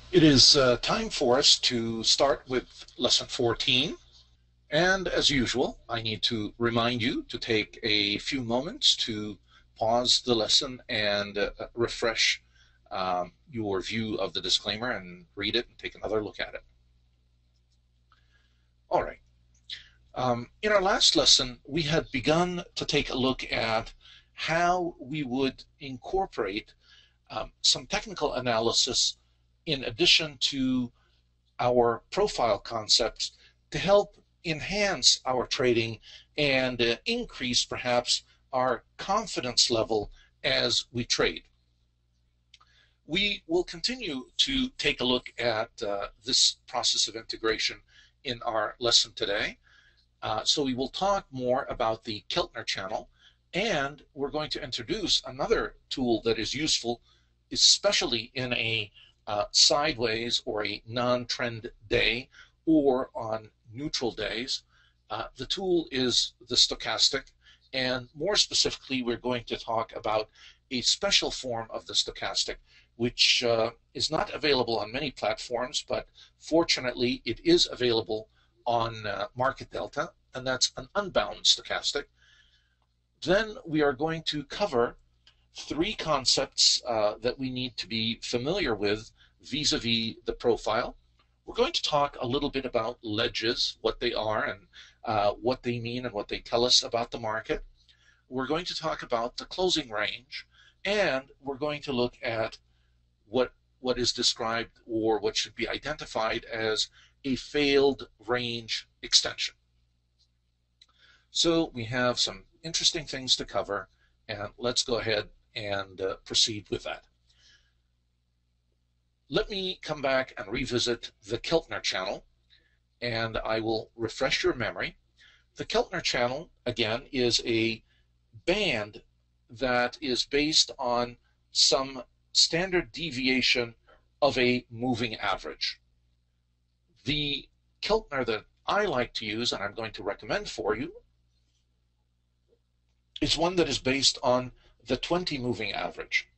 It is time for us to start with lesson 14. And as usual, I need to remind you to take a few moments to pause the lesson and refresh your view of the disclaimer and read it and take another look at it. All right. In our last lesson, we had begun to take a look at how we would incorporate some technical analysis in addition to our profile concepts to help enhance our trading and increase perhaps our confidence level as we trade. We will continue to take a look at this process of integration in our lesson today. So we will talk more about the Keltner channel, and we're going to introduce another tool that is useful, especially in a sideways or a non-trend day or on neutral days. The tool is the stochastic, and more specifically, we're going to talk about a special form of the stochastic, which is not available on many platforms, but fortunately, it is available on Market Delta, and that's an unbound stochastic. Then we are going to cover three concepts that we need to be familiar with vis-a-vis the profile. We're going to talk a little bit about ledges, what they are and what they mean and what they tell us about the market. We're going to talk about the closing range, and we're going to look at what is described or what should be identified as a failed range extension. So we have some interesting things to cover, and let's go ahead and proceed with that. Let me come back and revisit the Keltner channel, and I will refresh your memory. The Keltner channel, again, is a band that is based on some standard deviation of a moving average. The Keltner that I like to use, and I'm going to recommend for you, is one that is based on the 20 moving average.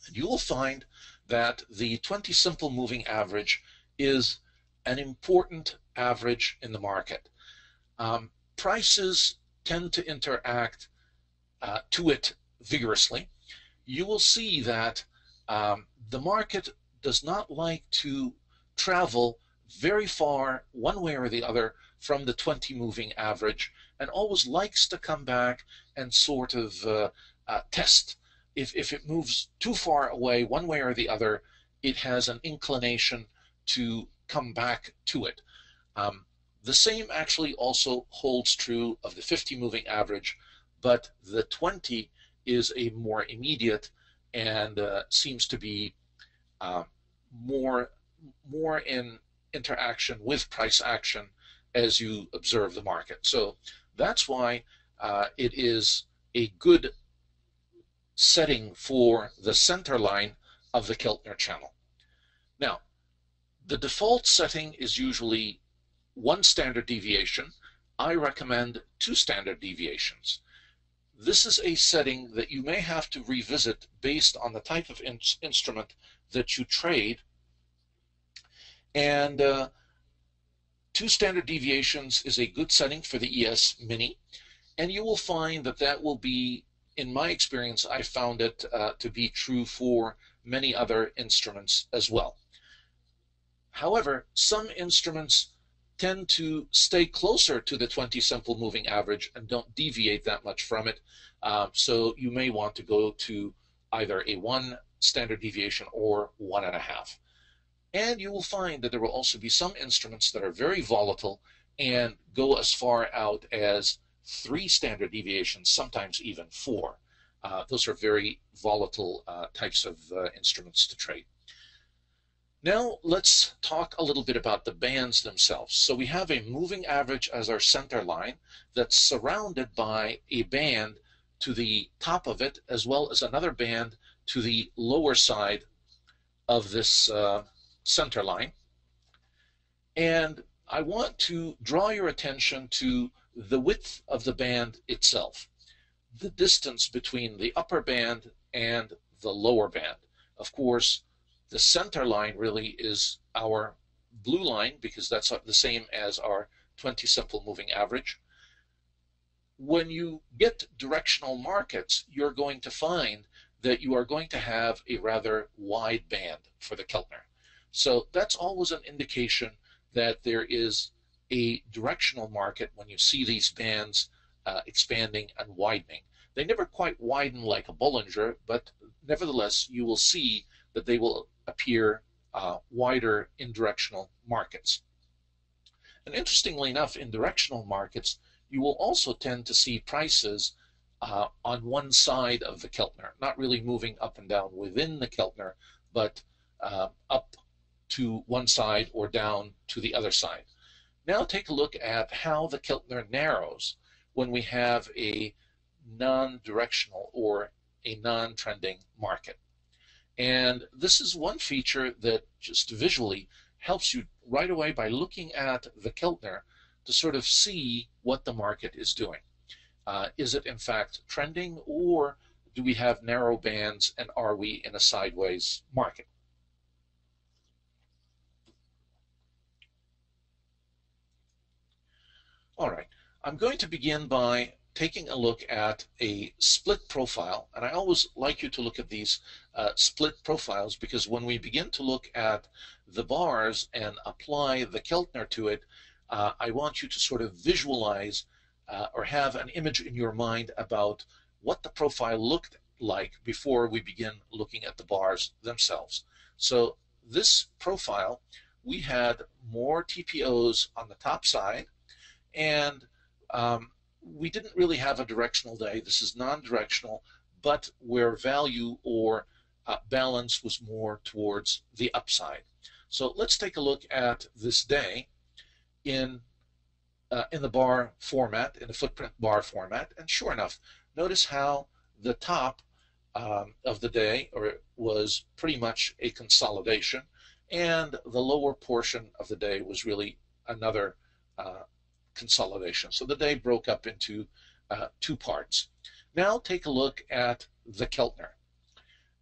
And you will find that the 20 simple moving average is an important average in the market. Prices tend to interact to it vigorously. You will see that the market does not like to travel very far one way or the other from the 20 moving average, and always likes to come back and sort of test. If it moves too far away one way or the other, it has an inclination to come back to it. The same actually also holds true of the 50 moving average, but the 20 is a more immediate and seems to be more in interaction with price action as you observe the market. So that's why it is a good setting for the center line of the Keltner channel. Now, the default setting is usually one standard deviation. I recommend 2 standard deviations. This is a setting that you may have to revisit based on the type of instrument that you trade. And 2 standard deviations is a good setting for the ES Mini. And you will find that that will be, in my experience, I found it to be true for many other instruments as well. However, some instruments tend to stay closer to the 20 simple moving average and don't deviate that much from it. So you may want to go to either a 1 standard deviation or 1.5. And you will find that there will also be some instruments that are very volatile and go as far out as 3 standard deviations, sometimes even 4. Those are very volatile types of instruments to trade. Now let's talk a little bit about the bands themselves. So we have a moving average as our center line that's surrounded by a band to the top of it, as well as another band to the lower side of this center line. And I want to draw your attention to the width of the band itself, the distance between the upper band and the lower band. Of course, the center line really is our blue line because that's the same as our 20 simple moving average. When you get directional markets, you're going to find that you are going to have a rather wide band for the Keltner. So that's always an indication that there is a directional market when you see these bands expanding and widening. They never quite widen like a Bollinger, but nevertheless, you will see that they will appear wider in directional markets. And interestingly enough, in directional markets, you will also tend to see prices on one side of the Keltner, not really moving up and down within the Keltner, but up to one side or down to the other side. Now take a look at how the Keltner narrows when we have a non-directional or a non-trending market. And this is one feature that just visually helps you right away by looking at the Keltner to sort of see what the market is doing. Is it in fact trending, or do we have narrow bands and are we in a sideways market? All right, I'm going to begin by taking a look at a split profile, and I always like you to look at these split profiles because when we begin to look at the bars and apply the Keltner to it, I want you to sort of visualize or have an image in your mind about what the profile looked like before we begin looking at the bars themselves. So this profile, we had more TPOs on the top side, and we didn't really have a directional day. This is non-directional, but where value or balance was more towards the upside. So let's take a look at this day in the bar format, in the footprint bar format, and sure enough, notice how the top of the day was pretty much a consolidation, and the lower portion of the day was really another consolidation. So the day broke up into two parts. Now take a look at the Keltner.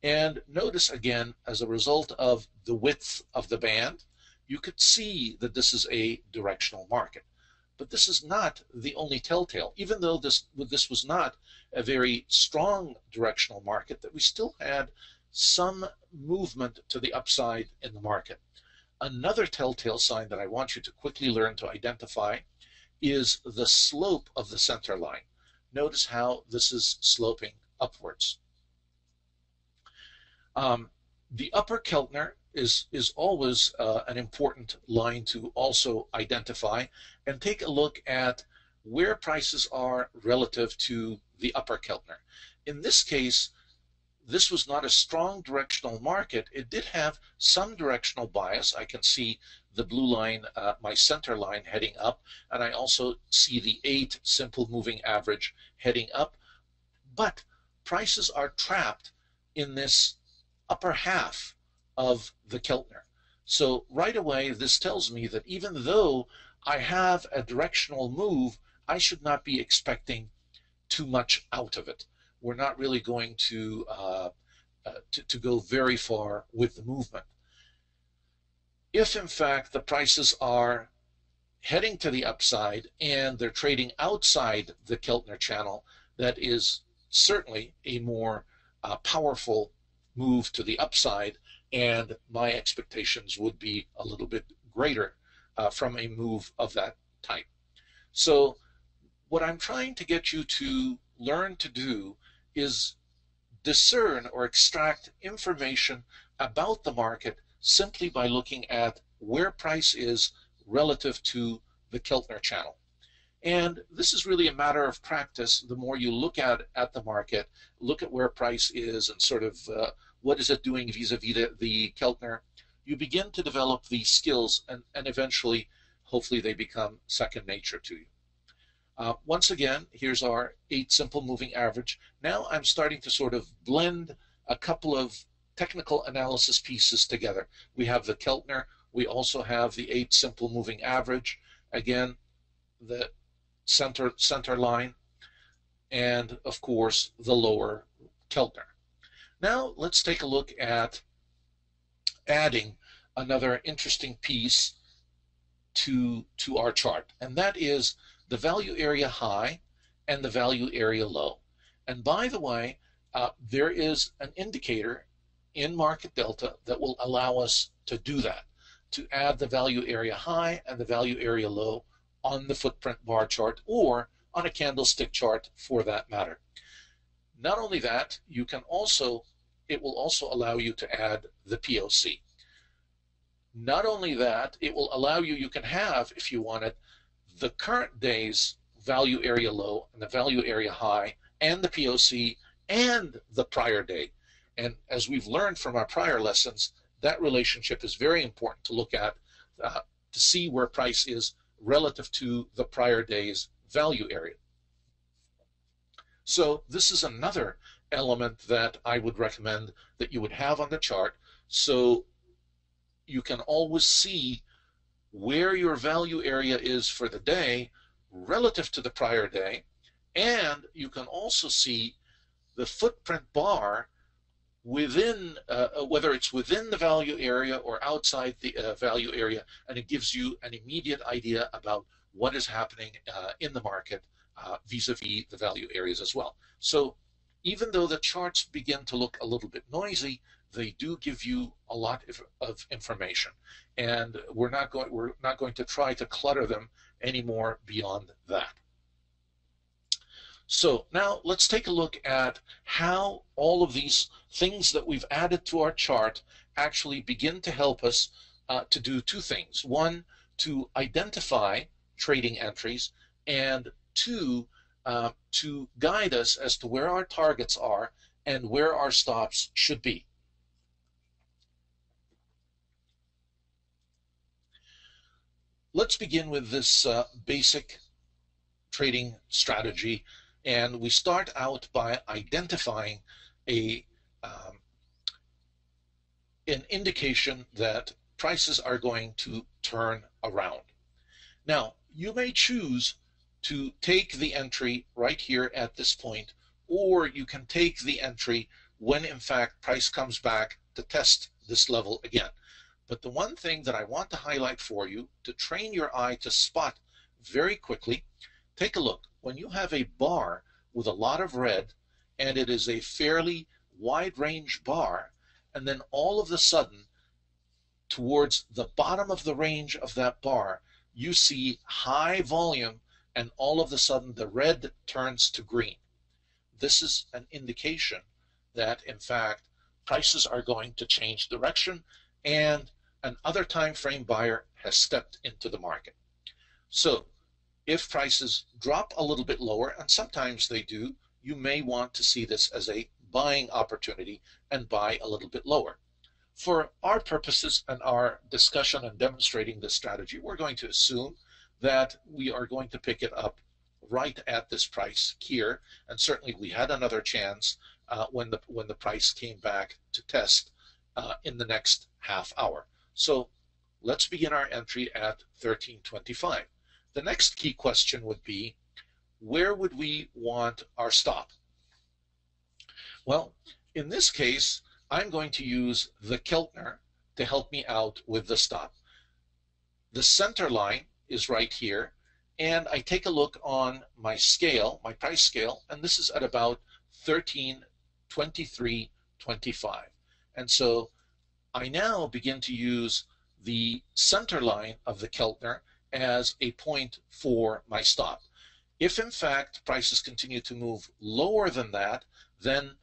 And notice again, as a result of the width of the band, you could see that this is a directional market. But this is not the only telltale. Even though this was not a very strong directional market, that we still had some movement to the upside in the market. Another telltale sign that I want you to quickly learn to identify is the slope of the center line. Notice how this is sloping upwards. The upper Keltner is always an important line to also identify, and take a look at where prices are relative to the upper Keltner. In this case, this was not a strong directional market. It did have some directional bias. I can see the blue line, my center line, heading up, and I also see the 8 simple moving average heading up. But prices are trapped in this upper half of the Keltner. So right away, this tells me that even though I have a directional move, I should not be expecting too much out of it. We're not really going to go very far with the movement. If in fact the prices are heading to the upside and they're trading outside the Keltner channel, that is certainly a more powerful move to the upside, and my expectations would be a little bit greater from a move of that type. So what I'm trying to get you to learn to do is discern or extract information about the market simply by looking at where price is relative to the Keltner channel. And this is really a matter of practice. The more you look at the market, look at where price is and sort of what is it doing vis-a-vis the Keltner, you begin to develop these skills, and eventually, hopefully, they become second nature to you. Once again, here's our 8 simple moving average. Now I'm starting to sort of blend a couple of technical analysis pieces together. We have the Keltner, we also have the 8 simple moving average, again, the center line, and of course the lower Keltner. Now let's take a look at adding another interesting piece to our chart, and that is the value area high and the value area low. And by the way, there is an indicator in Market Delta that will allow us to do that, to add the value area high and the value area low on the footprint bar chart or on a candlestick chart for that matter. Not only that, it will also allow you to add the POC. Not only that, it will allow you can have, if you want it, the current day's value area low and the value area high and the POC and the prior day. And as we've learned from our prior lessons, that relationship is very important to look at to see where price is relative to the prior day's value area. So this is another element that I would recommend that you would have on the chart, so you can always see where your value area is for the day relative to the prior day, and you can also see the footprint bar within, whether it's within the value area or outside the value area, and it gives you an immediate idea about what is happening in the market vis-a-vis the value areas as well. So even though the charts begin to look a little bit noisy, they do give you a lot of information, and we're not going to try to clutter them anymore beyond that. So now let's take a look at how all of these things that we've added to our chart actually begin to help us to do two things. One, to identify trading entries, and two, to guide us as to where our targets are and where our stops should be. Let's begin with this basic trading strategy, and we start out by identifying an indication that prices are going to turn around. Now, you may choose to take the entry right here at this point, or you can take the entry when in fact price comes back to test this level again. But the one thing that I want to highlight for you to train your eye to spot very quickly, take a look. When you have a bar with a lot of red, and it is a fairly wide range bar, and then all of a sudden, towards the bottom of the range of that bar, you see high volume, and all of a sudden the red turns to green. This is an indication that, in fact, prices are going to change direction, and another time frame buyer has stepped into the market. So if prices drop a little bit lower, and sometimes they do, you may want to see this as a buying opportunity and buy a little bit lower. For our purposes and our discussion and demonstrating this strategy, we're going to assume that we are going to pick it up right at this price here, and certainly we had another chance when the price came back to test in the next half hour. So let's begin our entry at 13.25. The next key question would be, where would we want our stop? Well, in this case, I'm going to use the Keltner to help me out with the stop. The center line is right here, and I take a look on my scale, my price scale, and this is at about 13.23.25. And so I now begin to use the center line of the Keltner as a point for my stop. If in fact prices continue to move lower than that, then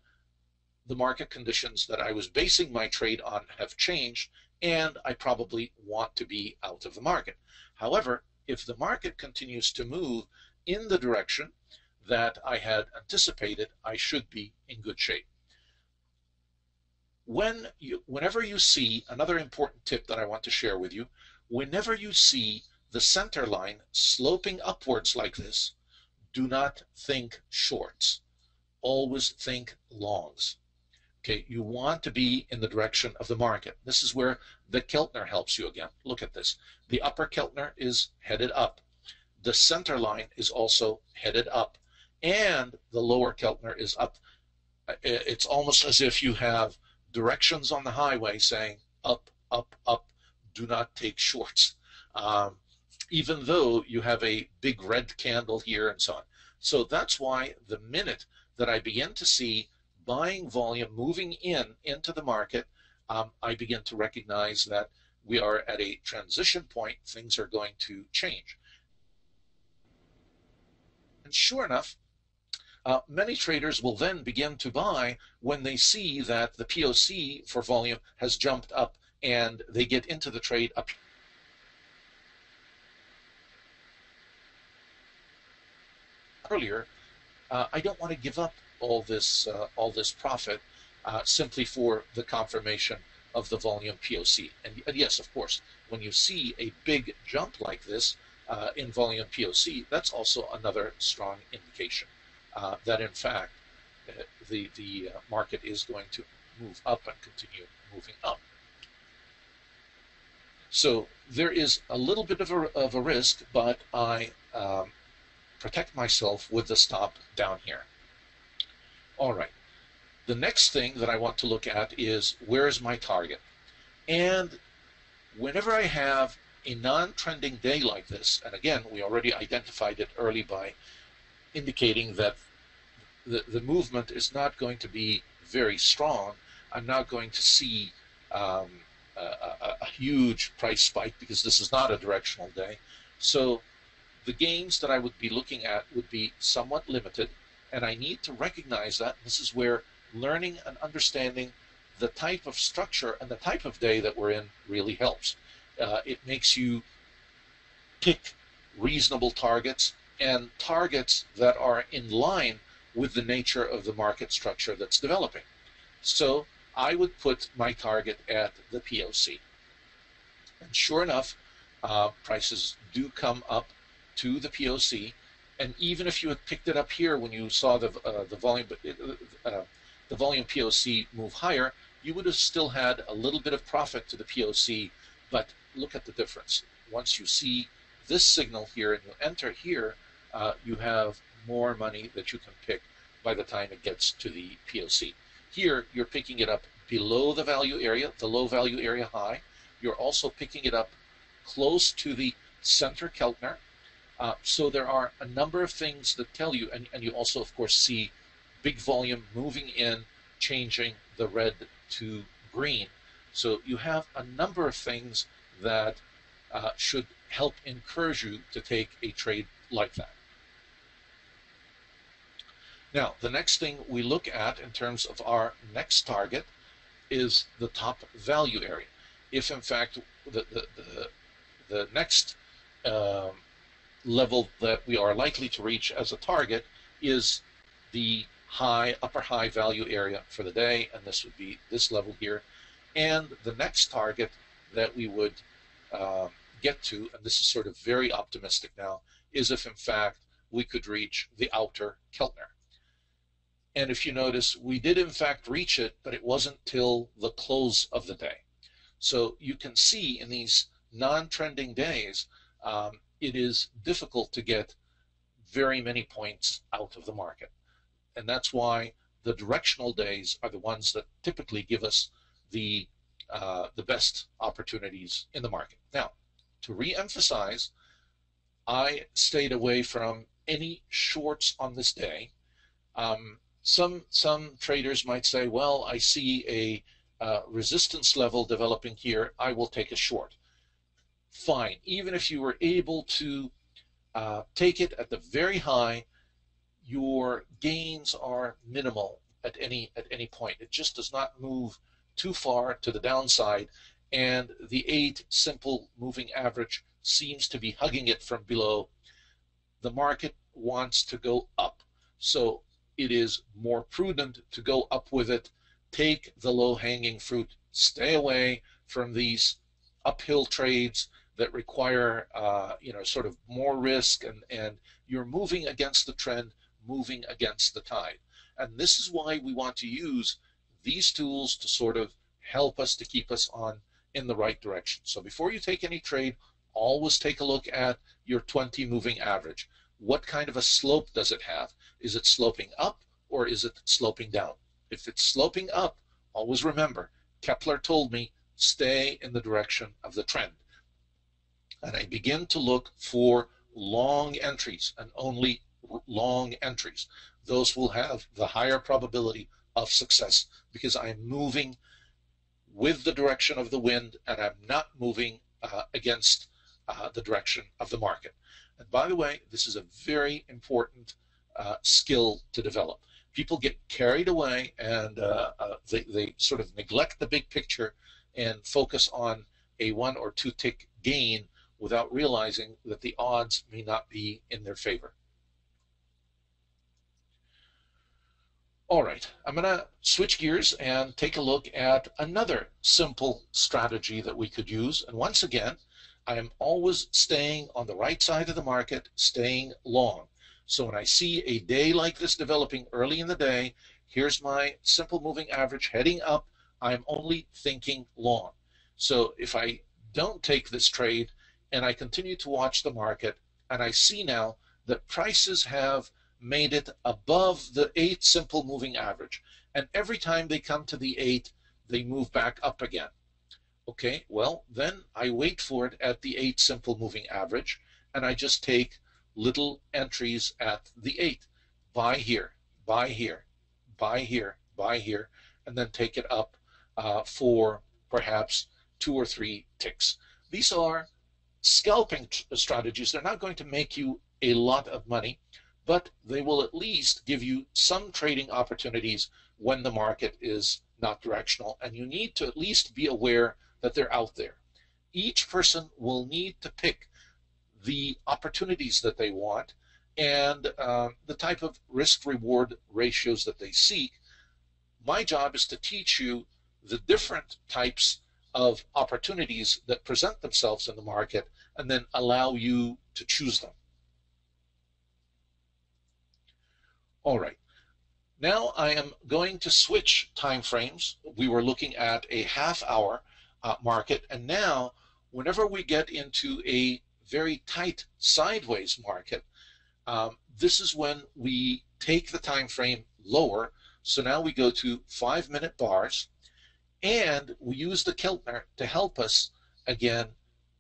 the market conditions that I was basing my trade on have changed, and I probably want to be out of the market. However, if the market continues to move in the direction that I had anticipated, I should be in good shape. Whenever you see, another important tip that I want to share with you, whenever you see the center line sloping upwards like this, do not think shorts. Always think longs. Okay, you want to be in the direction of the market. This is where the Keltner helps you again. Look at this. The upper Keltner is headed up. The center line is also headed up. And the lower Keltner is up. It's almost as if you have directions on the highway saying up, up, up, do not take shorts. Um, Even though you have a big red candle here and so on. So that's why the minute that I begin to see buying volume moving into the market, I begin to recognize that we are at a transition point. Things are going to change. And sure enough, many traders will then begin to buy when they see that the POC for volume has jumped up and they get into the trade up earlier. I don't want to give up all this profit simply for the confirmation of the volume POC. And yes, of course, when you see a big jump like this in volume POC, that's also another strong indication that in fact the market is going to move up and continue moving up. So there is a little bit of a risk, but I protect myself with the stop down here. All right. The next thing that I want to look at is where is my target? And whenever I have a non-trending day like this, and again, we already identified it early by indicating that the movement is not going to be very strong. I'm not going to see a huge price spike because this is not a directional day. So the gains that I would be looking at would be somewhat limited, and I need to recognize that. This is where learning and understanding the type of structure and the type of day that we're in really helps. It makes you pick reasonable targets and targets that are in line with the nature of the market structure that's developing. So I would put my target at the POC. And sure enough, prices do come up to the POC. And even if you had picked it up here when you saw the volume POC move higher, you would have still had a little bit of profit to the POC. But look at the difference. Once you see this signal here and you enter here, you have more money that you can pick by the time it gets to the POC. Here, you're picking it up below the value area, the low value area high. You're also picking it up close to the center Keltner. So there are a number of things that tell you, and you also, of course, see big volume moving in, changing the red to green. So you have a number of things that should help encourage you to take a trade like that. Now, the next thing we look at in terms of our next target is the top value area. If, in fact, the next level that we are likely to reach as a target is the upper high value area for the day, and this would be this level here. And the next target that we would get to, and this is sort of very optimistic now, is if in fact we could reach the outer Keltner. And if you notice, we did in fact reach it, but it wasn't till the close of the day. So you can see in these non-trending days, it is difficult to get very many points out of the market. And that's why the directional days are the ones that typically give us the best opportunities in the market. Now, to re-emphasize, I stayed away from any shorts on this day. Some traders might say, well, I see a resistance level developing here, I will take a short. Fine, even if you were able to take it at the very high, your gains are minimal at any point. It just does not move too far to the downside, and the 8 simple moving average seems to be hugging it from below. The market wants to go up, so it is more prudent to go up with it. Take the low-hanging fruit. Stay away from these uphill trades that require sort of more risk, and you're moving against the trend, moving against the tide. And this is why we want to use these tools to sort of help us to keep us on in the right direction. So before you take any trade, always take a look at your 20 moving average. What kind of a slope does it have? Is it sloping up or is it sloping down? If it's sloping up, always remember, Kepler told me, stay in the direction of the trend. And I begin to look for long entries and only long entries. Those will have the higher probability of success because I'm moving with the direction of the wind and I'm not moving against the direction of the market. And by the way, this is a very important skill to develop. People get carried away and they sort of neglect the big picture and focus on a 1 or 2 tick gain without realizing that the odds may not be in their favor. All right, I'm going to switch gears and take a look at another simple strategy that we could use. And once again, I am always staying on the right side of the market, staying long. So when I see a day like this developing early in the day, here's my simple moving average heading up, I'm only thinking long. So if I don't take this trade and I continue to watch the market and I see now that prices have made it above the 8 simple moving average, and every time they come to the 8 they move back up again. Okay, well then I wait for it at the 8 simple moving average and I just take little entries at the 8. Buy here, buy here, buy here, buy here, and then take it up for perhaps 2 or 3 ticks. These are scalping strategies. They're not going to make you a lot of money, but they will at least give you some trading opportunities when the market is not directional, and you need to at least be aware that they're out there. Each person will need to pick the opportunities that they want and the type of risk-reward ratios that they seek. My job is to teach you the different types of opportunities that present themselves in the market and then allow you to choose them. All right, now I am going to switch time frames. We were looking at a half-hour market, and now whenever we get into a very tight sideways market, this is when we take the time frame lower. So now we go to 5-minute bars, and we use the Keltner to help us again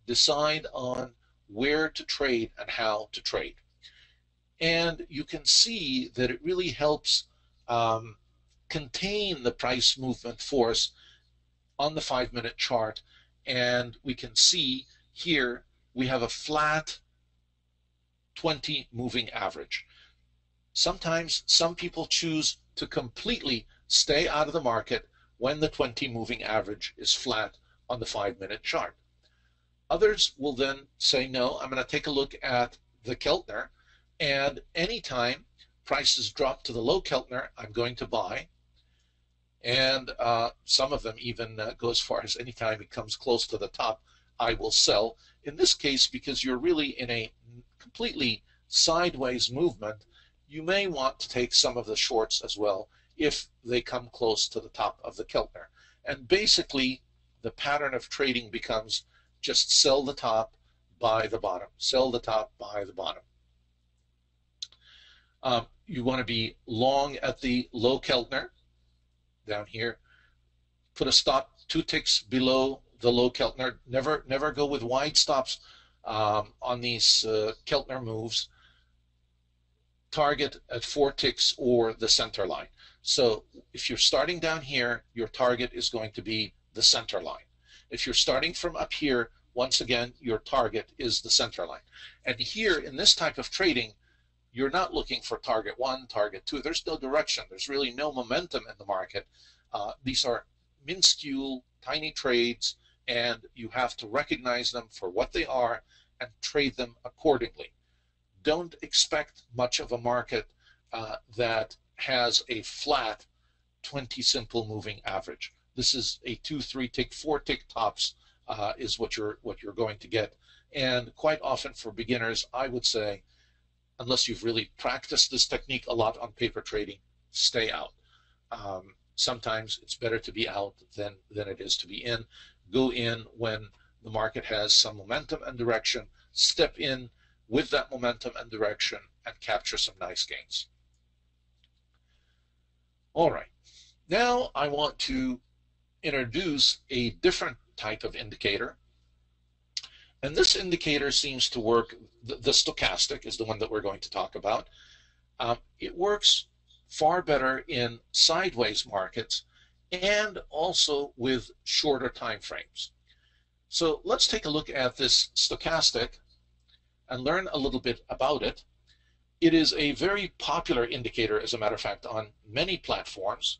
decide on where to trade and how to trade. And you can see that it really helps contain the price movement force on the 5-minute chart. And we can see here we have a flat 20 moving average. Sometimes some people choose to completely stay out of the market when the 20 moving average is flat on the 5-minute chart. Others will then say, no, I'm going to take a look at the Keltner, and anytime prices drop to the low Keltner, I'm going to buy. And some of them even go as far as anytime it comes close to the top, I will sell. In this case, because you're really in a completely sideways movement, you may want to take some of the shorts as well if they come close to the top of the Keltner. And basically, the pattern of trading becomes just sell the top, buy the bottom, sell the top, buy the bottom. You want to be long at the low Keltner down here. Put a stop 2 ticks below the low Keltner. Never go with wide stops on these Keltner moves. Target at 4 ticks or the center line. So if you're starting down here, your target is going to be the center line. If you're starting from up here, once again, your target is the center line. And here in this type of trading, you're not looking for target 1, target 2. There's no direction. There's really no momentum in the market. These are minuscule, tiny trades, and you have to recognize them for what they are and trade them accordingly. Don't expect much of a market that has a flat 20 simple moving average. This is a 2, 3 tick, 4 tick tops is what you're going to get. And quite often for beginners, I would say, unless you've really practiced this technique a lot on paper trading, stay out. Sometimes it's better to be out than it is to be in. Go in when the market has some momentum and direction. Step in with that momentum and direction and capture some nice gains. All right. Now I want to introduce a different type of indicator. And this indicator seems to work, the stochastic is the one that we're going to talk about. It works far better in sideways markets and also with shorter time frames. So let's take a look at this stochastic and learn a little bit about it. It is a very popular indicator, as a matter of fact, on many platforms.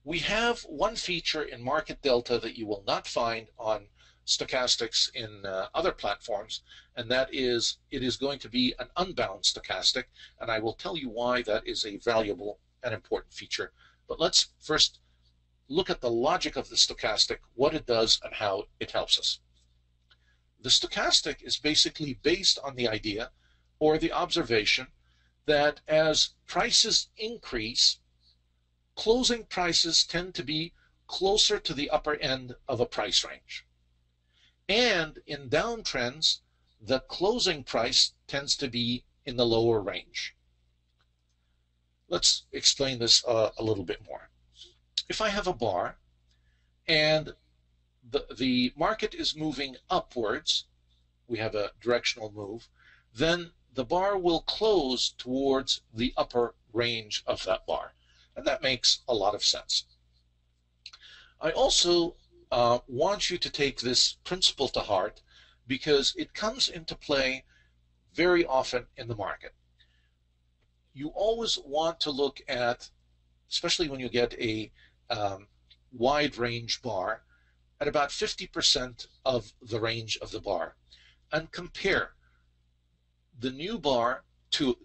We have one feature in Market Delta that you will not find on stochastics in other platforms, and that is it is going to be an unbound stochastic, and I will tell you why that is a valuable and important feature. But let's first look at the logic of the stochastic, what it does and how it helps us. The stochastic is basically based on the idea or the observation that as prices increase, closing prices tend to be closer to the upper end of a price range. And in downtrends, the closing price tends to be in the lower range. Let's explain this a little bit more. If I have a bar and the market is moving upwards, we have a directional move, then the bar will close towards the upper range of that bar. And that makes a lot of sense. I also want you to take this principle to heart because it comes into play very often in the market. You always want to look at, especially when you get a wide range bar, at about 50% of the range of the bar, and compare the new bar to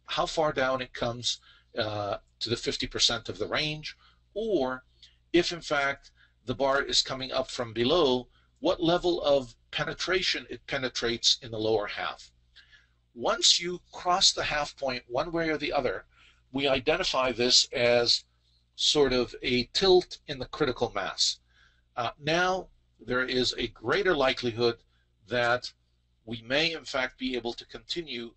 how far down it comes to the 50% of the range, or if in fact the bar is coming up from below, what level of penetration it penetrates in the lower half. Once you cross the half point one way or the other, we identify this as sort of a tilt in the critical mass. Now there is a greater likelihood that we may in fact be able to continue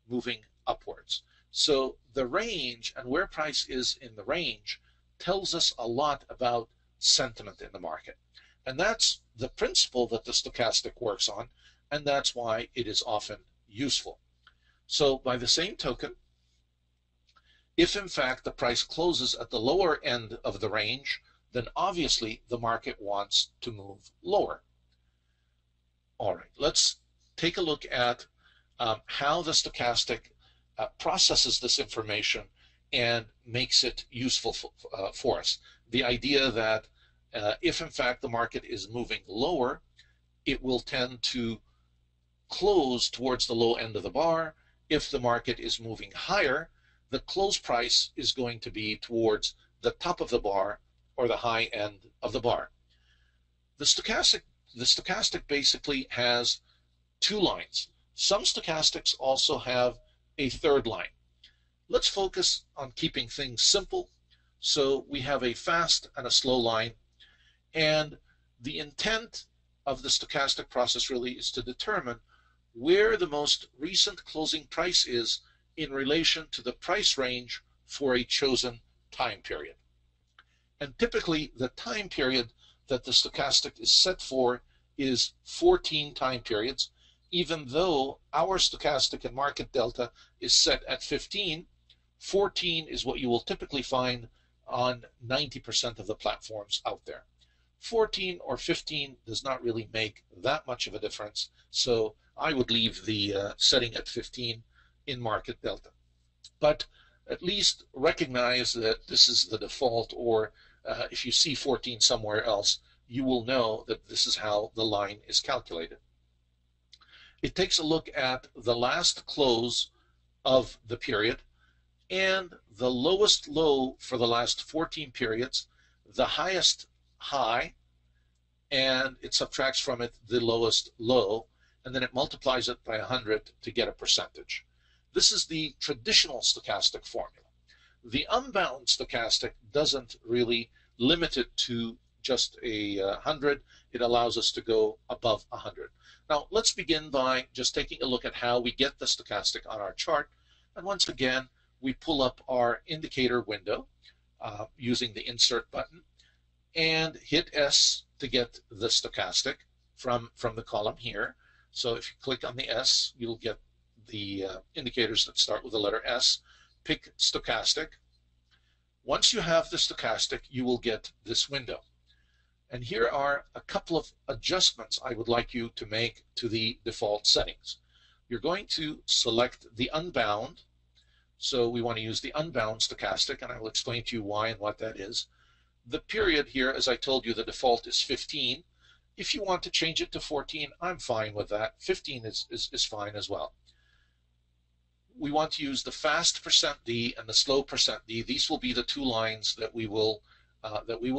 moving upwards. So the range and where price is in the range tells us a lot about sentiment in the market. And that's the principle that the stochastic works on, and that's why it is often useful. So by the same token, if in fact the price closes at the lower end of the range, then obviously the market wants to move lower. All right, let's take a look at how the stochastic processes this information and makes it useful for us. The idea that if in fact the market is moving lower, it will tend to close towards the low end of the bar. If the market is moving higher, the close price is going to be towards the top of the bar or the high end of the bar. The stochastic basically has two lines. Some stochastics also have a third line. Let's focus on keeping things simple. So we have a fast and a slow line, and the intent of the stochastic process really is to determine where the most recent closing price is in relation to the price range for a chosen time period. And typically the time period that the stochastic is set for is 14 time periods, even though our stochastic in Market Delta is set at 15. 14 is what you will typically find on 90% of the platforms out there. 14 or 15 does not really make that much of a difference, so I would leave the setting at 15 in Market Delta. But at least recognize that this is the default, or if you see 14 somewhere else, you will know that this is how the line is calculated. It takes a look at the last close of the period and the lowest low for the last 14 periods, the highest high, and it subtracts from it the lowest low, and then it multiplies it by 100 to get a percentage. This is the traditional stochastic formula. The unbound stochastic doesn't really limit it to just 100. It allows us to go above 100. Now let's begin by just taking a look at how we get the stochastic on our chart. And once again, we pull up our indicator window. using the insert button, and hit S to get the stochastic from the column here. So if you click on the S, you'll get the indicators that start with the letter S. Pick stochastic. Once you have the stochastic, you will get this window. And here are a couple of adjustments I would like you to make to the default settings. You're going to select the unbound. So we want to use the unbound stochastic, and I will explain to you why and what that is. The period here, as I told you, the default is 15. If you want to change it to 14, I'm fine with that. 15 is fine as well. We want to use the fast %D and the slow %D. These will be the two lines that we will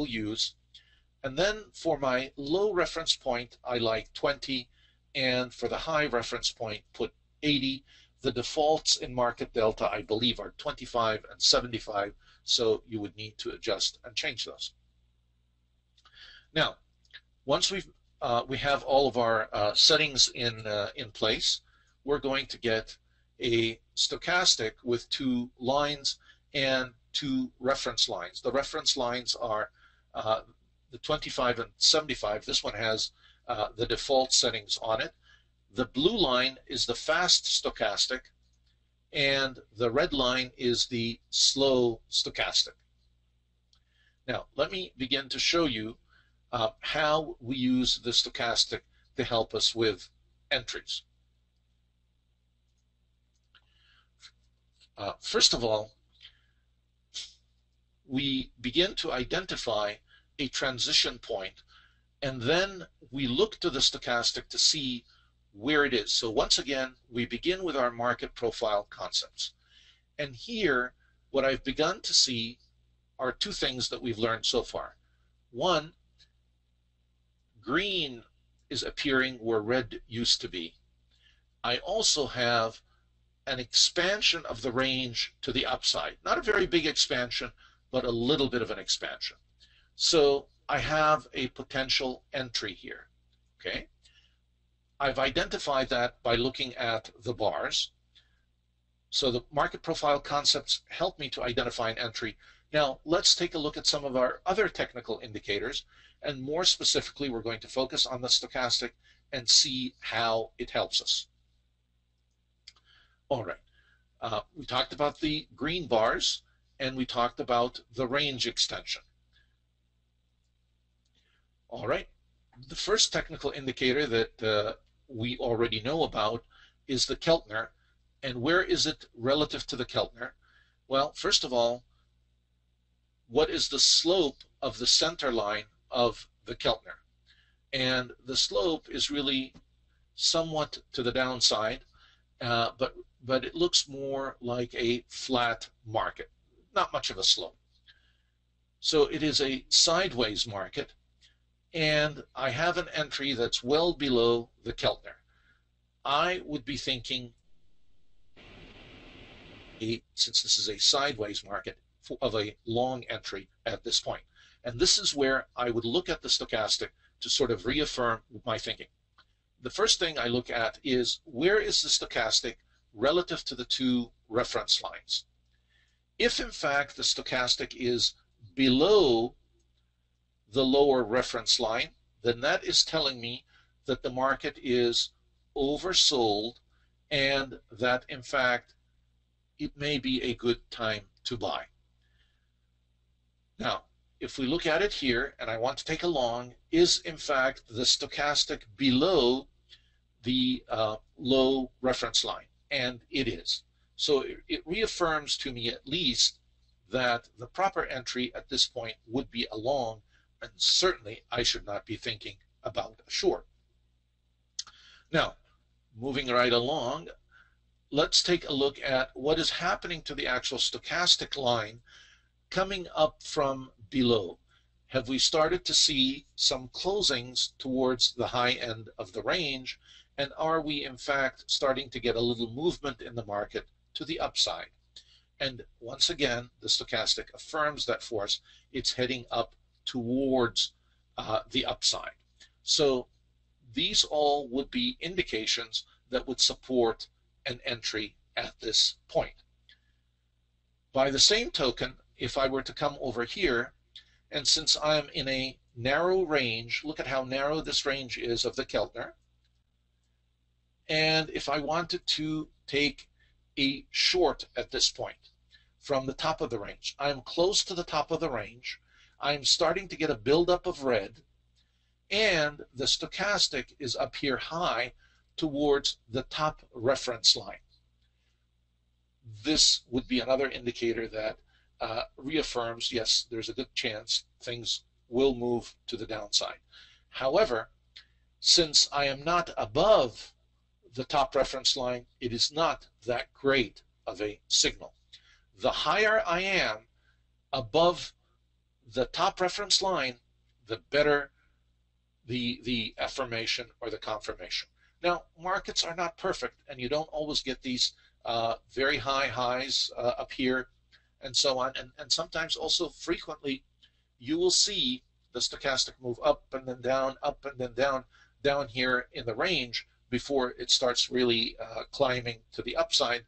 use. And then for my low reference point, I like 20, and for the high reference point, put 80. The defaults in Market Delta, I believe, are 25 and 75, so you would need to adjust and change those. Now, once we have all of our settings in place, we're going to get a stochastic with two lines and two reference lines. The reference lines are the 25 and 75. This one has the default settings on it. The blue line is the fast stochastic, and the red line is the slow stochastic. Now, let me begin to show you how we use the stochastic to help us with entries. First of all, we begin to identify a transition point, and then we look to the stochastic to see where it is. So once again, we begin with our market profile concepts. And here, what I've begun to see are two things that we've learned so far. One, green is appearing where red used to be. I also have an expansion of the range to the upside. Not a very big expansion, but a little bit of an expansion. So I have a potential entry here, okay? I've identified that by looking at the bars. So the market profile concepts help me to identify an entry. Now, let's take a look at some of our other technical indicators, and more specifically, we're going to focus on the stochastic and see how it helps us. All right, we talked about the green bars, and we talked about the range extension. All right, the first technical indicator that we already know about is the Keltner. And where is it relative to the Keltner? Well, first of all, what is the slope of the center line of the Keltner? And the slope is really somewhat to the downside, but it looks more like a flat market, not much of a slope. So it is a sideways market, and I have an entry that's well below the Keltner. I would be thinking, since this is a sideways market, of a long entry at this point. And this is where I would look at the stochastic to sort of reaffirm my thinking. The first thing I look at is, where is the stochastic relative to the two reference lines? If in fact the stochastic is below the lower reference line, then that is telling me that the market is oversold and that in fact it may be a good time to buy. Now, if we look at it here, and I want to take a long, is in fact the stochastic below the low reference line? And it is. So it reaffirms to me at least that the proper entry at this point would be a long, and certainly I should not be thinking about a short. Now, moving right along, let's take a look at what is happening to the actual stochastic line coming up from below. Have we started to see some closings towards the high end of the range? And are we in fact starting to get a little movement in the market to the upside? And once again, the stochastic affirms that for us. It's heading up towards the upside. So these all would be indications that would support an entry at this point. By the same token, if I were to come over here, and since I'm in a narrow range, look at how narrow this range is of the Keltner. And if I wanted to take a short at this point from the top of the range, I'm close to the top of the range. I'm starting to get a buildup of red, and the stochastic is up here high towards the top reference line. This would be another indicator that reaffirms, yes, there's a good chance things will move to the downside. However, since I am not above the top reference line, it is not that great of a signal. The higher I am above the top reference line, the better the affirmation or the confirmation. Now, markets are not perfect, and you don't always get these very high highs up here and so on. And sometimes also frequently you will see the stochastic move up and then down, up and then down here in the range before it starts really climbing to the upside.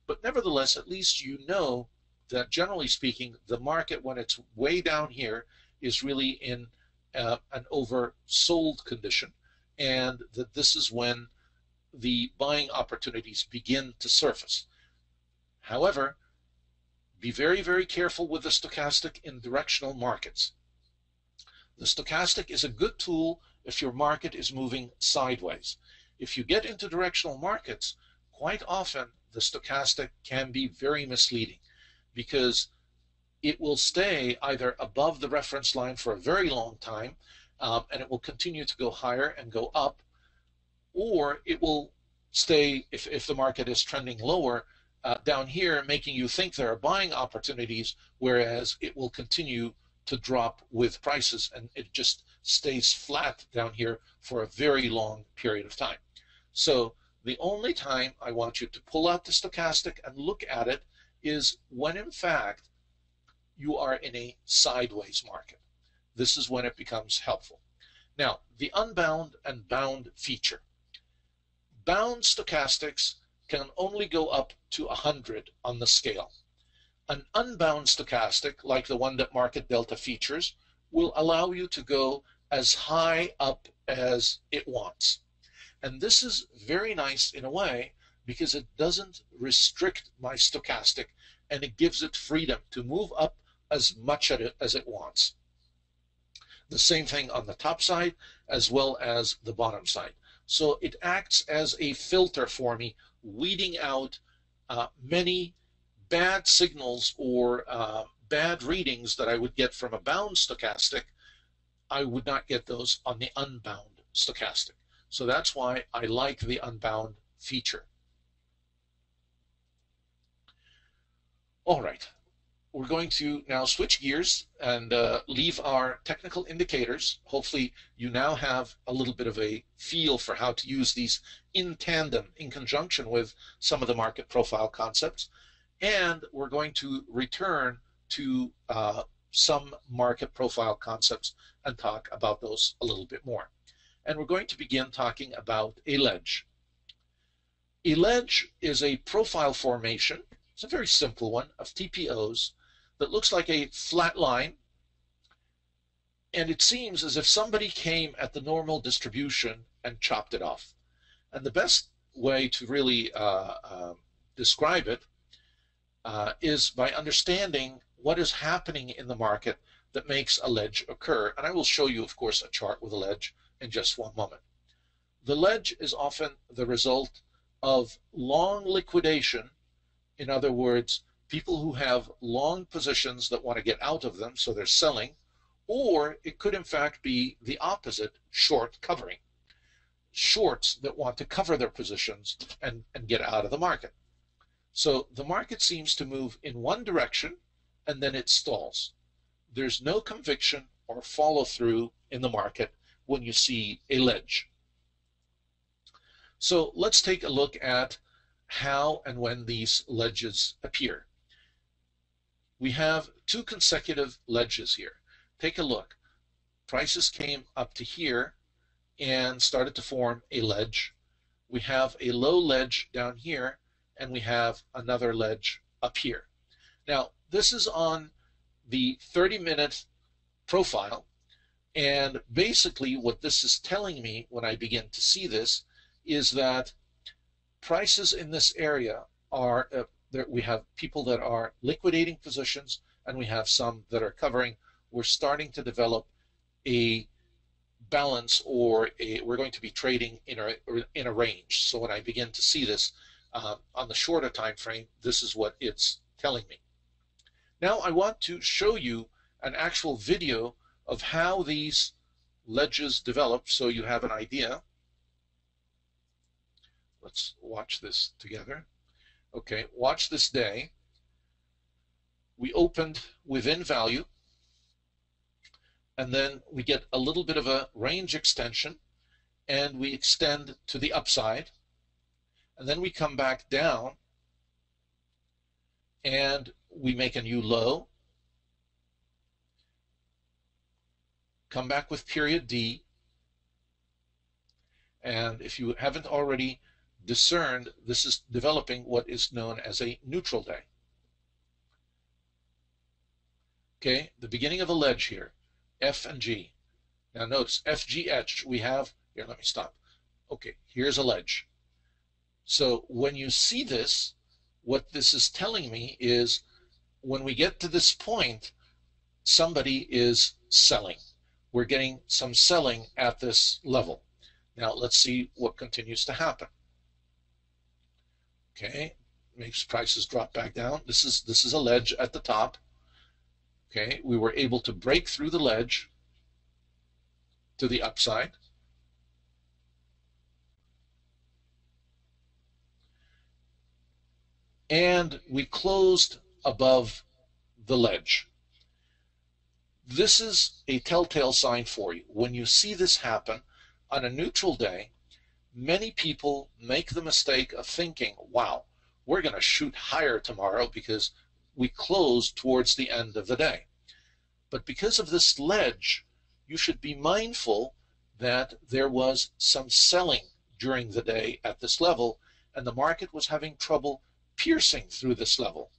But nevertheless, at least you know that generally speaking, the market, when it's way down here, is really in an oversold condition, and that this is when the buying opportunities begin to surface. However, be very, very careful with the stochastic in directional markets. The stochastic is a good tool if your market is moving sideways. If you get into directional markets, quite often the stochastic can be very misleading because it will stay either above the reference line for a very long time, and it will continue to go higher and go up, or it will stay, if the market is trending lower, down here, making you think there are buying opportunities, whereas it will continue to drop with prices, and it just stays flat down here for a very long period of time. So the only time I want you to pull out the stochastic and look at it is when, in fact, you are in a sideways market. This is when it becomes helpful. Now, the unbound and bound feature. Bound stochastics can only go up to 100 on the scale. An unbound stochastic, like the one that Market Delta features, will allow you to go as high up as it wants. And this is very nice in a way because it doesn't restrict my stochastic, and it gives it freedom to move up as much as it wants. The same thing on the top side as well as the bottom side. So it acts as a filter for me, weeding out many bad signals or bad readings that I would get from a bound stochastic. I would not get those on the unbound stochastic. So that's why I like the unbound feature. All right, we're going to now switch gears and leave our technical indicators. Hopefully you now have a little bit of a feel for how to use these in tandem, in conjunction with some of the market profile concepts. And we're going to return to some market profile concepts and talk about those a little bit more. And we're going to begin talking about a ledge. A ledge is a profile formation. It's a very simple one of TPOs that looks like a flat line, and it seems as if somebody came at the normal distribution and chopped it off. And the best way to really describe it is by understanding what is happening in the market that makes a ledge occur. And I will show you, of course, a chart with a ledge in just one moment. The ledge is often the result of long liquidation. In other words, people who have long positions that want to get out of them, so they're selling, or it could in fact be the opposite, short covering. Shorts that want to cover their positions and get out of the market. So the market seems to move in one direction and then it stalls. There's no conviction or follow through in the market when you see a ledge. So let's take a look at how and when these ledges appear. We have two consecutive ledges here. Take a look. Prices came up to here and started to form a ledge. We have a low ledge down here, and we have another ledge up here. Now, this is on the 30-minute profile. And basically what this is telling me when I begin to see this is that prices in this area are, we have people that are liquidating positions and we have some that are covering. We're starting to develop a balance, or we're going to be trading in a range. So when I begin to see this on the shorter time frame, this is what it's telling me. Now I want to show you an actual video of how these ledges develop so you have an idea. Let's watch this together. Okay, watch this day. We opened within value, and then we get a little bit of a range extension, and we extend to the upside, and then we come back down, and we make a new low, come back with period D, and if you haven't already discerned, this is developing what is known as a neutral day. Okay, the beginning of a ledge here, F and G. Now notice FGH, we have, here, let me stop. Okay, here's a ledge. So when you see this, what this is telling me is when we get to this point, somebody is selling. We're getting some selling at this level. Now let's see what continues to happen. Okay, makes prices drop back down. This is a ledge at the top. Okay, we were able to break through the ledge to the upside. And we closed above the ledge. This is a telltale sign for you. When you see this happen on a neutral day, many people make the mistake of thinking, wow, we're going to shoot higher tomorrow because we closed towards the end of the day. But because of this ledge, you should be mindful that there was some selling during the day at this level, and the market was having trouble piercing through this level.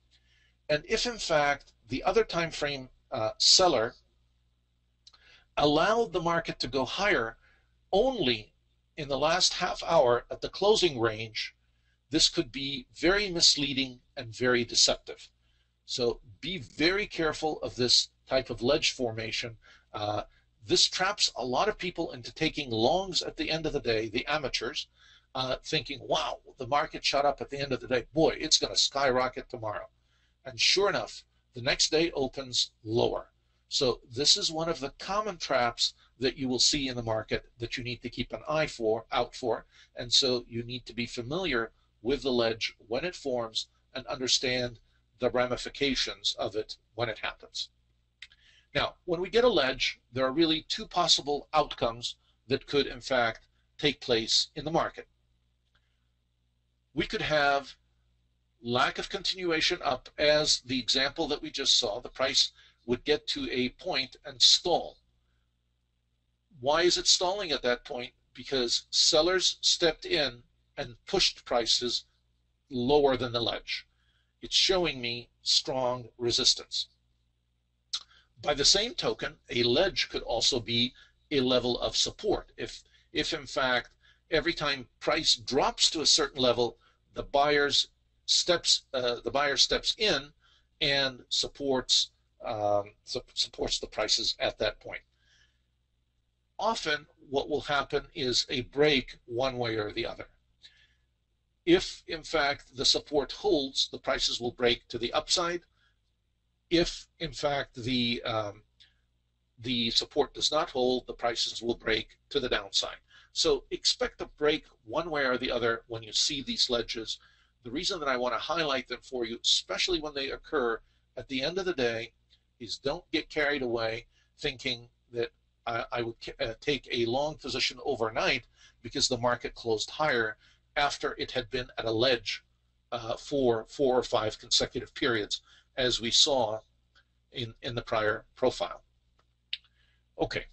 And if in fact the other time frame seller allowed the market to go higher only in the last half hour at the closing range, this could be very misleading and very deceptive. So be very careful of this type of ledge formation. This traps a lot of people into taking longs at the end of the day, the amateurs, thinking, wow, the market shot up at the end of the day. Boy, it's going to skyrocket tomorrow. And sure enough, the next day opens lower. So this is one of the common traps that you will see in the market that you need to keep an eye out for. And so you need to be familiar with the ledge when it forms and understand the ramifications of it when it happens. Now, when we get a ledge, there are really two possible outcomes that could, in fact, take place in the market. We could have lack of continuation up, as the example that we just saw. The price would get to a point and stall. Why is it stalling at that point? Because sellers stepped in and pushed prices lower than the ledge. It's showing me strong resistance. By the same token, a ledge could also be a level of support. If in fact every time price drops to a certain level, the buyer steps in and supports the prices at that point. Often what will happen is a break one way or the other. If in fact the support holds, the prices will break to the upside. If in fact the support does not hold, the prices will break to the downside. So expect a break one way or the other when you see these ledges. The reason that I want to highlight them for you, especially when they occur at the end of the day, is don't get carried away thinking that I would take a long position overnight because the market closed higher after it had been at a ledge for 4 or 5 consecutive periods, as we saw in the prior profile. Okay,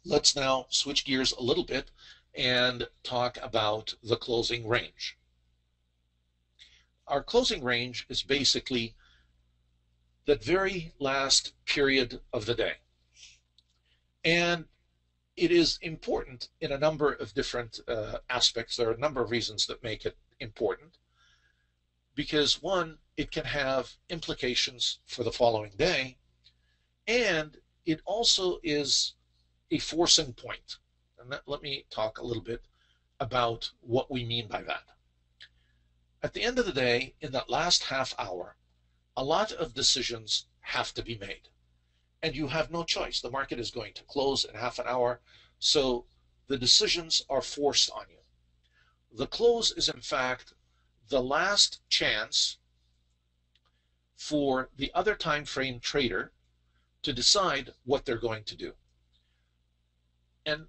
let's now switch gears a little bit and talk about the closing range. Our closing range is basically that very last period of the day. And it is important in a number of different aspects. There are a number of reasons that make it important. Because one, it can have implications for the following day, and it also is a forcing point. And let me talk a little bit about what we mean by that. At the end of the day, in that last half hour, a lot of decisions have to be made. And you have no choice. The market is going to close in half an hour, so the decisions are forced on you. The close is, in fact, the last chance for the other time frame trader to decide what they're going to do. And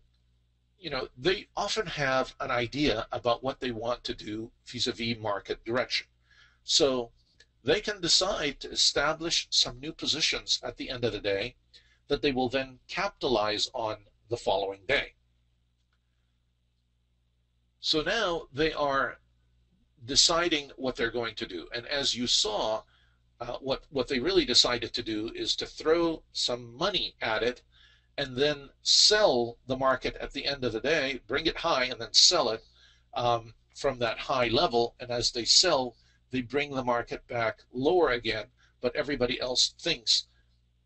they often have an idea about what they want to do vis-a-vis market direction. So they can decide to establish some new positions at the end of the day that they will then capitalize on the following day. So now they are deciding what they're going to do. And as you saw, what they really decided to do is to throw some money at it and then sell the market at the end of the day, bring it high, and then sell it from that high level. And as they sell, they bring the market back lower again, but everybody else thinks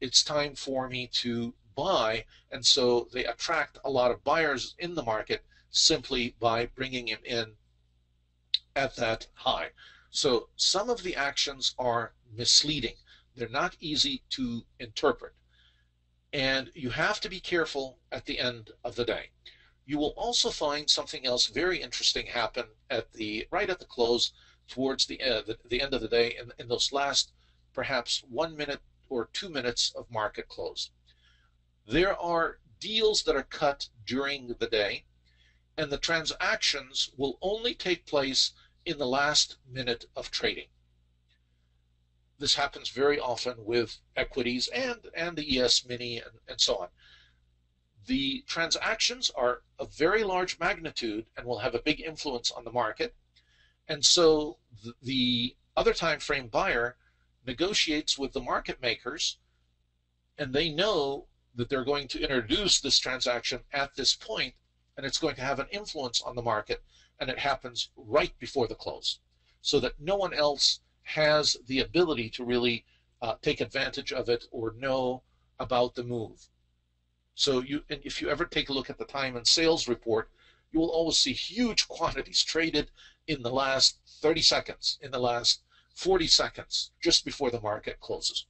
it's time for me to buy, and so they attract a lot of buyers in the market simply by bringing him in at that high. So some of the actions are misleading. They're not easy to interpret. And you have to be careful at the end of the day. You will also find something else very interesting happen right at the close, towards the end of the day, in those last perhaps 1 minute or 2 minutes of market close. There are deals that are cut during the day, and the transactions will only take place in the last minute of trading. This happens very often with equities and the ES Mini and so on. The transactions are of very large magnitude and will have a big influence on the market. And so the other time frame buyer negotiates with the market makers, and they know that they're going to introduce this transaction at this point, and it's going to have an influence on the market, and it happens right before the close, so that no one else has the ability to really take advantage of it or know about the move. So if you ever take a look at the time and sales report, you will always see huge quantities traded in the last 30 seconds, in the last 40 seconds, just before the market closes.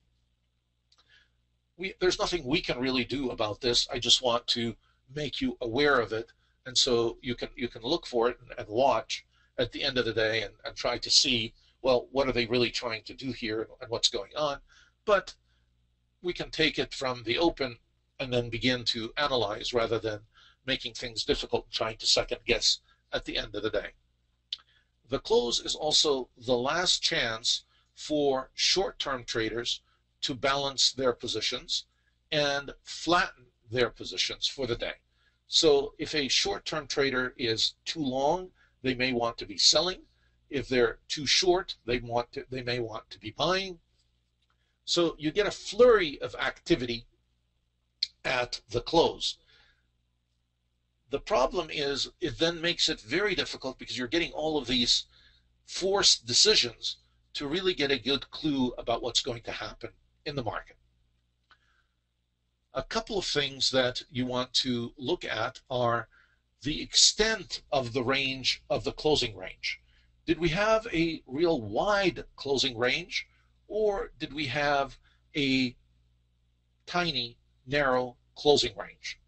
There's nothing we can really do about this. I just want to make you aware of it, and so you can look for it and watch at the end of the day and try to see, well, what are they really trying to do here and what's going on. But we can take it from the open and then begin to analyze rather than making things difficult and trying to second guess at the end of the day. The close is also the last chance for short-term traders to balance their positions and flatten their positions for the day. So if a short-term trader is too long, they may want to be selling. If they're too short, they may want to be buying. So you get a flurry of activity at the close. The problem is it then makes it very difficult, because you're getting all of these forced decisions to really get a good clue about what's going to happen in the market. A couple of things that you want to look at are the extent of the range of the closing range. Did we have a real wide closing range, or did we have a tiny, narrow closing range?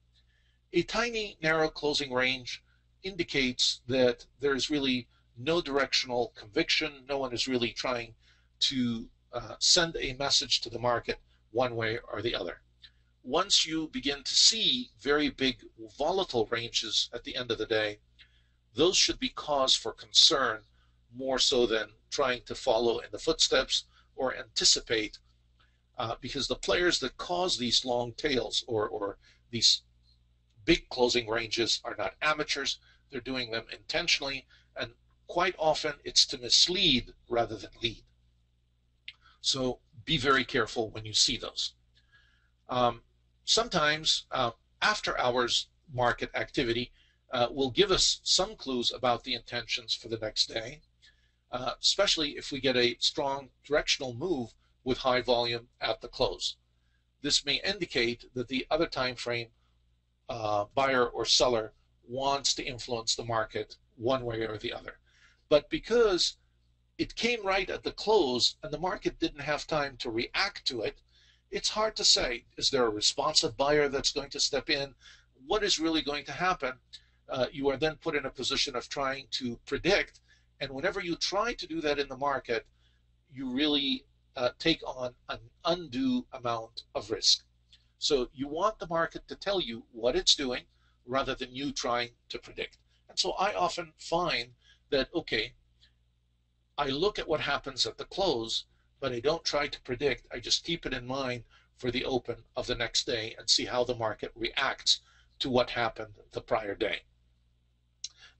A tiny, narrow closing range indicates that there's really no directional conviction. No one is really trying to send a message to the market one way or the other. Once you begin to see very big volatile ranges at the end of the day, those should be cause for concern, more so than trying to follow in the footsteps or anticipate, because the players that cause these long tails or these big closing ranges are not amateurs. They're doing them intentionally, and quite often it's to mislead rather than lead. So be very careful when you see those. Sometimes after hours market activity will give us some clues about the intentions for the next day, especially if we get a strong directional move with high volume at the close. This may indicate that the other time frame buyer or seller wants to influence the market one way or the other. But because it came right at the close and the market didn't have time to react to it, it's hard to say, is there a responsive buyer that's going to step in? What is really going to happen? You are then put in a position of trying to predict, and whenever you try to do that in the market, you really take on an undue amount of risk. So you want the market to tell you what it's doing rather than you trying to predict. And so I often find that, okay, I look at what happens at the close, but I don't try to predict. I just keep it in mind for the open of the next day and see how the market reacts to what happened the prior day.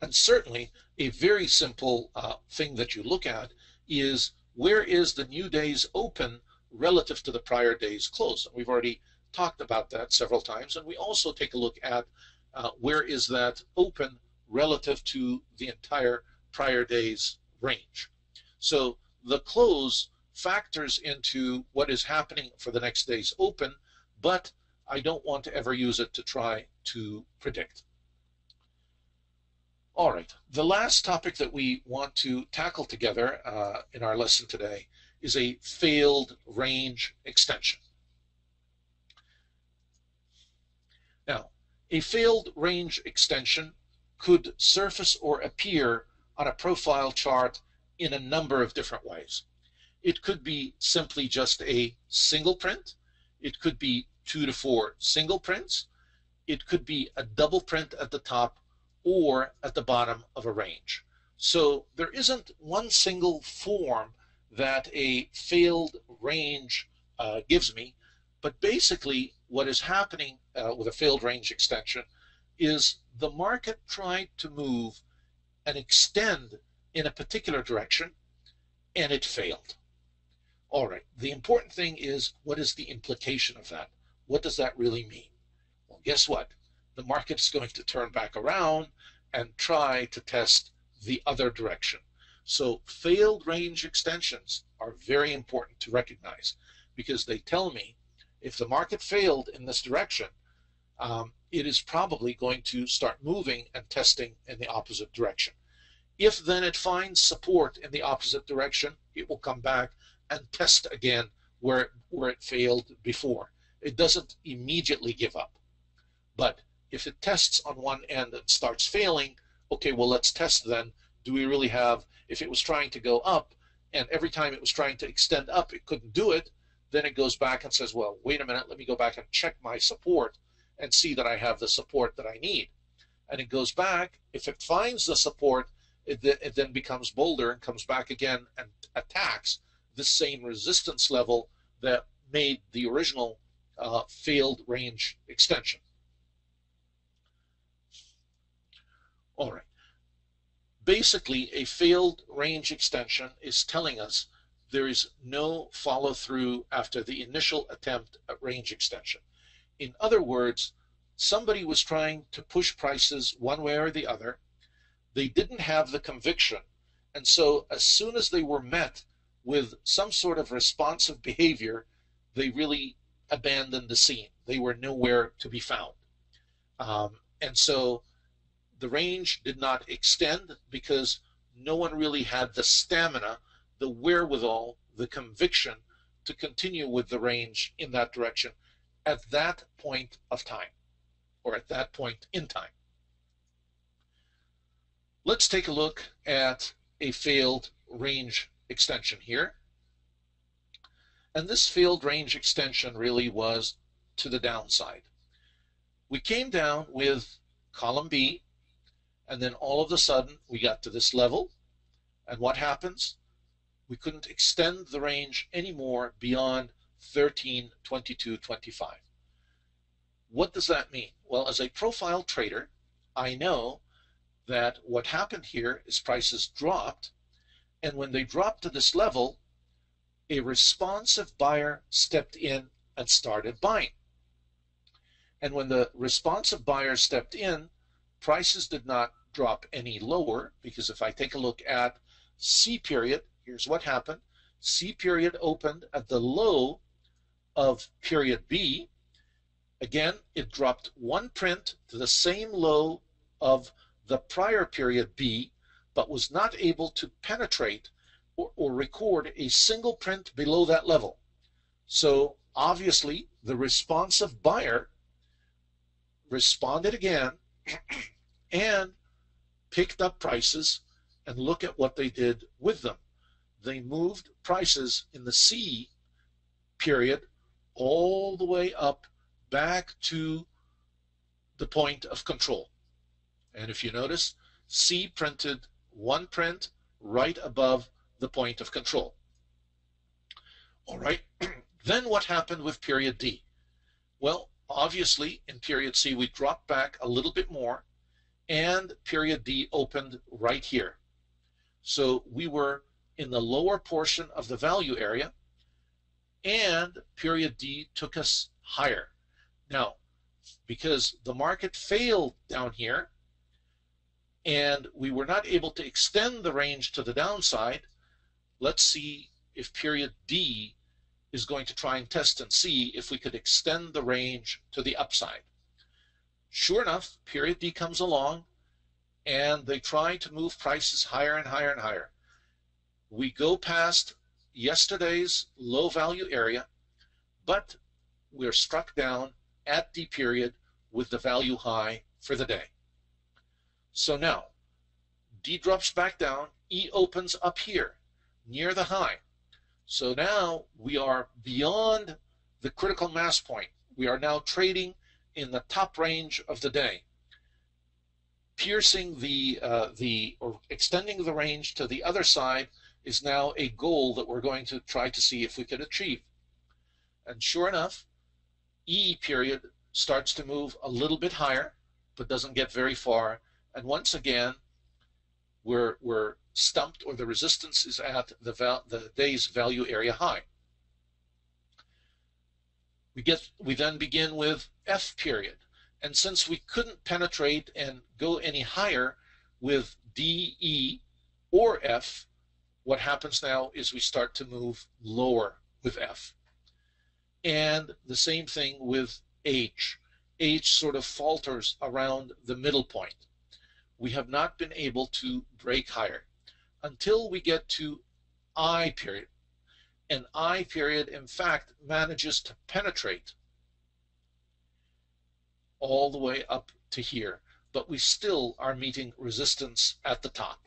And certainly a very simple thing that you look at is, where is the new day's open relative to the prior day's close? And we've already talked about that several times. And we also take a look at where is that open relative to the entire prior day's range. So the close factors into what is happening for the next day's open, but I don't want to ever use it to try to predict. All right, the last topic that we want to tackle together in our lesson today is a failed range extension. Now, a failed range extension could surface or appear on a profile chart in a number of different ways. It could be simply just a single print. It could be 2 to 4 single prints. It could be a double print at the top or at the bottom of a range. So there isn't one single form that a failed range gives me, but basically what is happening with a failed range extension is the market tried to move and extend in a particular direction, and it failed. All right, the important thing is, what is the implication of that? What does that really mean? Well, guess what? The market's going to turn back around and try to test the other direction. So failed range extensions are very important to recognize, because they tell me if the market failed in this direction, it is probably going to start moving and testing in the opposite direction. If then it finds support in the opposite direction, it will come back and test again where it failed before. It doesn't immediately give up. But if it tests on one end and starts failing, okay, well, let's test then. Do we really have, if it was trying to go up and every time it was trying to extend up, it couldn't do it, then it goes back and says, well, wait a minute, let me go back and check my support and see that I have the support that I need. And it goes back. If it finds the support, it then becomes bolder and comes back again and attacks the same resistance level that made the original failed range extension. All right. Basically, a failed range extension is telling us there is no follow-through after the initial attempt at range extension. In other words, somebody was trying to push prices one way or the other. They didn't have the conviction, and so as soon as they were met with some sort of responsive behavior, they really abandoned the scene. They were nowhere to be found. And so the range did not extend because no one really had the stamina, the wherewithal, the conviction to continue with the range in that direction at that point of time, or at that point in time. Let's take a look at a failed range extension here. And this failed range extension really was to the downside. We came down with column B, and then all of a sudden we got to this level, and what happens? We couldn't extend the range anymore beyond 13, 22, 25. What does that mean? Well, as a profile trader, I know that what happened here is prices dropped, and when they dropped to this level, a responsive buyer stepped in and started buying. And when the responsive buyer stepped in, prices did not drop any lower, because if I take a look at C period, here's what happened. C period opened at the low of period B. Again, it dropped one print to the same low of the prior period B, but was not able to penetrate or record a single print below that level. So obviously the responsive buyer responded again and picked up prices, and look at what they did with them. They moved prices in the C period all the way up back to the point of control. And if you notice, C printed one print right above the point of control. All right, then what happened with period D? Well, obviously in period C we dropped back a little bit more, and period D opened right here. So we were in the lower portion of the value area, and period D took us higher. Now, because the market failed down here and we were not able to extend the range to the downside, let's see if period D is going to try and test and see if we could extend the range to the upside. Sure enough, period D comes along and they try to move prices higher and higher and higher. We go past yesterday's low value area, but we're struck down at D period with the value high for the day. So now D drops back down, E opens up here near the high. So now we are beyond the critical mass point. We are now trading in the top range of the day. Piercing or extending the range to the other side is now a goal that we're going to try to see if we can achieve. And sure enough, E period starts to move a little bit higher, but doesn't get very far. And once again, we're stumped, or the resistance is at the day's value area high. We then begin with F period. And since we couldn't penetrate and go any higher with D, E, or F, what happens now is we start to move lower with F. And the same thing with H. H sort of falters around the middle point. We have not been able to break higher until we get to I period. And I period, in fact, manages to penetrate all the way up to here, but we still are meeting resistance at the top.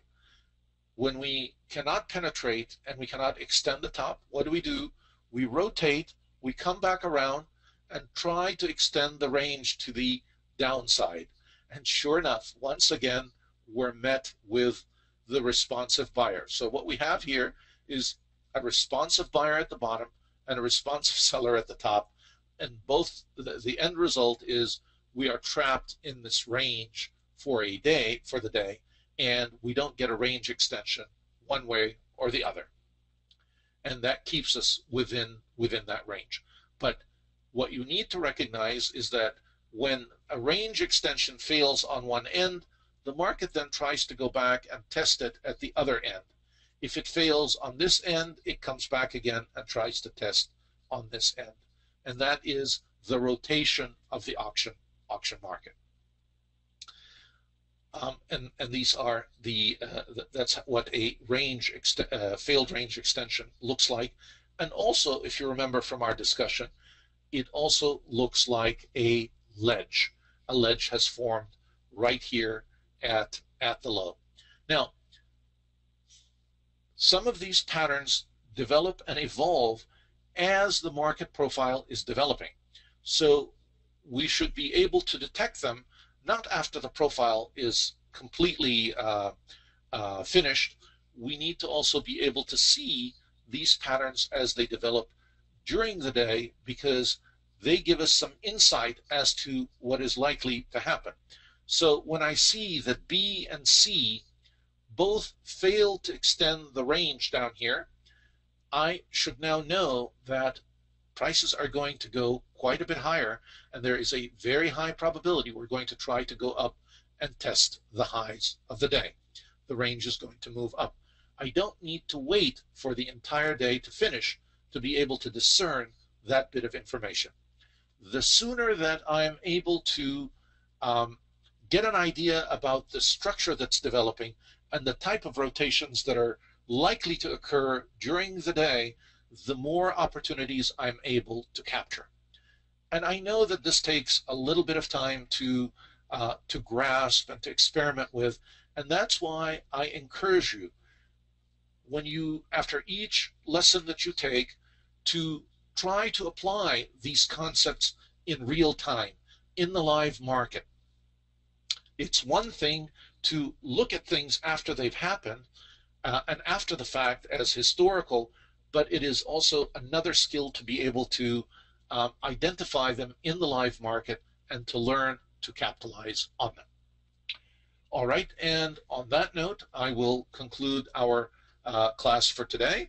When we cannot penetrate and we cannot extend the top, what do? We rotate, we come back around and try to extend the range to the downside. And sure enough, once again, we're met with the responsive buyer. So what we have here is a responsive buyer at the bottom and a responsive seller at the top. And both, the end result is we are trapped in this range for the day, and we don't get a range extension one way or the other. And that keeps us within that range. But what you need to recognize is that when a range extension fails on one end, the market then tries to go back and test it at the other end. If it fails on this end, it comes back again and tries to test on this end. And that is the rotation of the auction market. And these are that's what a failed range extension looks like. And also, if you remember from our discussion, it also looks like a ledge. A ledge has formed right here at the low. Now, some of these patterns develop and evolve as the market profile is developing. So we should be able to detect them not after the profile is completely finished. We need to also be able to see these patterns as they develop during the day, because they give us some insight as to what is likely to happen. So when I see that B and C both fail to extend the range down here, I should now know that prices are going to go quite a bit higher, and there is a very high probability we're going to try to go up and test the highs of the day. The range is going to move up. I don't need to wait for the entire day to finish to be able to discern that bit of information. The sooner that I'm able to get an idea about the structure that's developing and the type of rotations that are likely to occur during the day, the more opportunities I'm able to capture. And I know that this takes a little bit of time to grasp and to experiment with, and that's why I encourage you, when you, after each lesson that you take, to try to apply these concepts in real time, in the live market. It's one thing to look at things after they've happened and after the fact as historical, but it is also another skill to be able to identify them in the live market and to learn to capitalize on them. All right, and on that note, I will conclude our class for today.